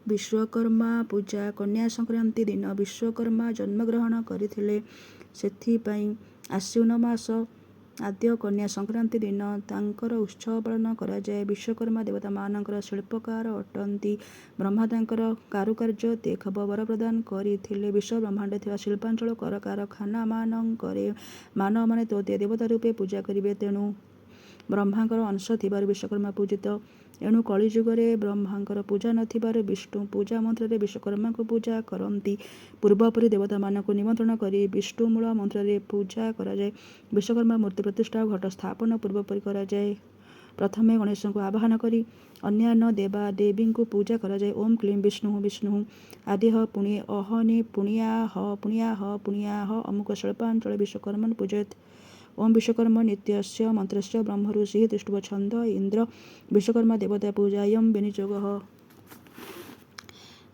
ବିଶ୍ୱକର୍ମା ପୂଜା କନ୍ୟା ସଂକ୍ରାନ୍ତି ଦିନ ବିଶ୍ୱକର୍ମା ଜନ୍ମଗ୍ରହଣ କରିଥିଲେ। ସେଥିପାଇଁ ଆଶ୍ୱିନ ମାସ ଆଦ୍ୟ କନ୍ୟା ସଂକ୍ରାନ୍ତି ଦିନ ତାଙ୍କର ଉତ୍ସବ ପାଳନ କରାଯାଏ। ବିଶ୍ୱକର୍ମା ଦେବତାମାନଙ୍କର ଶିଳ୍ପକାର ଅଟନ୍ତି। ବ୍ରହ୍ମା ତାଙ୍କର କାରୁକାର୍ଯ୍ୟ ଦେଖ ବର ପ୍ରଦାନ କରିଥିଲେ। ବିଶ୍ୱ ବ୍ରହ୍ମାଣ୍ଡରେ ଥିବା ଶିଳ୍ପାଞ୍ଚଳ କଳକାରଖାନାମାନଙ୍କରେ ମାନବମାନେ ତୋତୀୟ ଦେବତା ରୂପେ ପୂଜା କରିବେ। ତେଣୁ ବ୍ରହ୍ମାଙ୍କର ଅଂଶ ଥିବାରୁ ବିଶ୍ୱକର୍ମା ପୂଜିତ। ଏଣୁ କଳିଯୁଗରେ ବ୍ରହ୍ମାଙ୍କର ପୂଜା ନଥିବାରୁ ବିଷ୍ଣୁ ପୂଜା ମନ୍ତ୍ରରେ ବିଶ୍ୱକର୍ମାଙ୍କୁ ପୂଜା କରନ୍ତି। ପୂର୍ବପରି ଦେବତାମାନଙ୍କୁ ନିମନ୍ତ୍ରଣ କରି ବିଷ୍ଣୁମୂଳ ମନ୍ତ୍ରରେ ପୂଜା କରାଯାଏ। ବିଶ୍ୱକର୍ମା ମୂର୍ତ୍ତି ପ୍ରତିଷ୍ଠା ଓ ଘଟ ସ୍ଥାପନ ପୂର୍ବପରି କରାଯାଏ। ପ୍ରଥମେ ଗଣେଶଙ୍କୁ ଆବାହନ କରି ଅନ୍ୟାନ୍ୟ ଦେବାଦେବୀଙ୍କୁ ପୂଜା କରାଯାଏ। ଓಂ କ୍ଲିଂ ବିଷ୍ଣୁ ବିଷ୍ଣୁ ଆଦିଃ ପୁଣି ଅହନି ପୁଣିୟାଃ ପୁଣିୟାଃ ପୁଣିୟାଃ ଅମୁକ ଶିଳ୍ପାଞ୍ଚଳେ ବିଶ୍ୱକର୍ମନ୍ ପୂଜୟେତ୍। ଓಂ ବିଶ୍ୱକର୍ମ ନିତ୍ୟସ୍ୟ ମନ୍ତ୍ରସ୍ୟ ବ୍ରହ୍ମ ଋଷିଃ ତିଷ୍ଠୁବ ଛନ୍ଦ ଇନ୍ଦ୍ର ବିଶ୍ୱକର୍ମା ଦେବତା ପୂଜାୟଂ ବିନିଯୋଗଃ।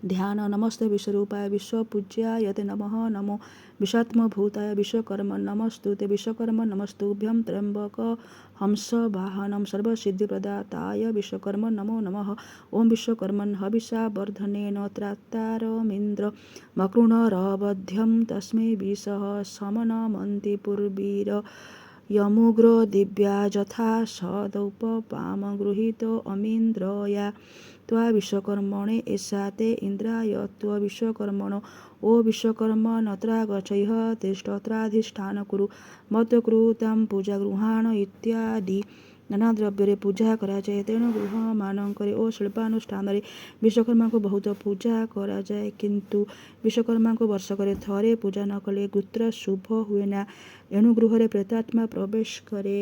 ଧ୍ୟାନ ନମସ୍ତେ ବିଶ୍ୱରୂପାୟ ବିଶ୍ୱପୂଜ୍ୟାୟତେ ନମଃ ନମୋ ବିଶ୍ୱାତ୍ମଭୂତାୟ ବିଶ୍ୱକର୍ମନ୍ ନମସ୍ତୁତେ ବିଶ୍ୱକର୍ମନ୍ ନମସ୍ତୁଭ୍ୟଂ ତ୍ର୍ୟମ୍ବକ ହଂସ ବାହନଂ ସର୍ବସିଦ୍ଧିପ୍ରଦାତାୟ ବିଶ୍ୱକର୍ମନ୍ ନମୋ ନମଃ। ଓಂ ବିଶ୍ୱକର୍ମନ୍ ହବିଷା ବର୍ଧନେନ ତ୍ରାତାରମିନ୍ଦ୍ର ମକୃଣରବଧ୍ୟଂ ତସ୍मै ବିଷଃ ସମନମन्ति ପୂର୍ବିର ୟමුଗ୍ର ଦିବ୍ୟା ଯଥା ସଦୌପପାମ गृहीतो अमीन्द्रया त्वा विश्वकर्मणे एषा ते इन्द्राय त्व विश्वकर्मणो ओ विश्वकर्म नत्रागच्छैः तिष्ठत्राधिष्ठान कुरु मत्कृतां ପୂଜା ଗୃହାଣ ଇତ୍ୟାଦି ନାନା ଦ୍ରବ୍ୟରେ ପୂଜା କରାଯାଏ। ତେଣୁ ଗୃହମାନଙ୍କରେ ଓ ଶିଳ୍ପାନୁଷ୍ଠାନରେ ବିଶ୍ୱକର୍ମାଙ୍କୁ ବହୁତ ପୂଜା କରାଯାଏ। କିନ୍ତୁ ବିଶ୍ୱକର୍ମାଙ୍କୁ ବର୍ଷକରେ ଥରେ ପୂଜା ନ କଲେ ଗୋତ୍ର ଶୁଭ ହୁଏନା। ଏଣୁ ଗୃହରେ ପ୍ରେତାତ୍ମା ପ୍ରବେଶ କରେ।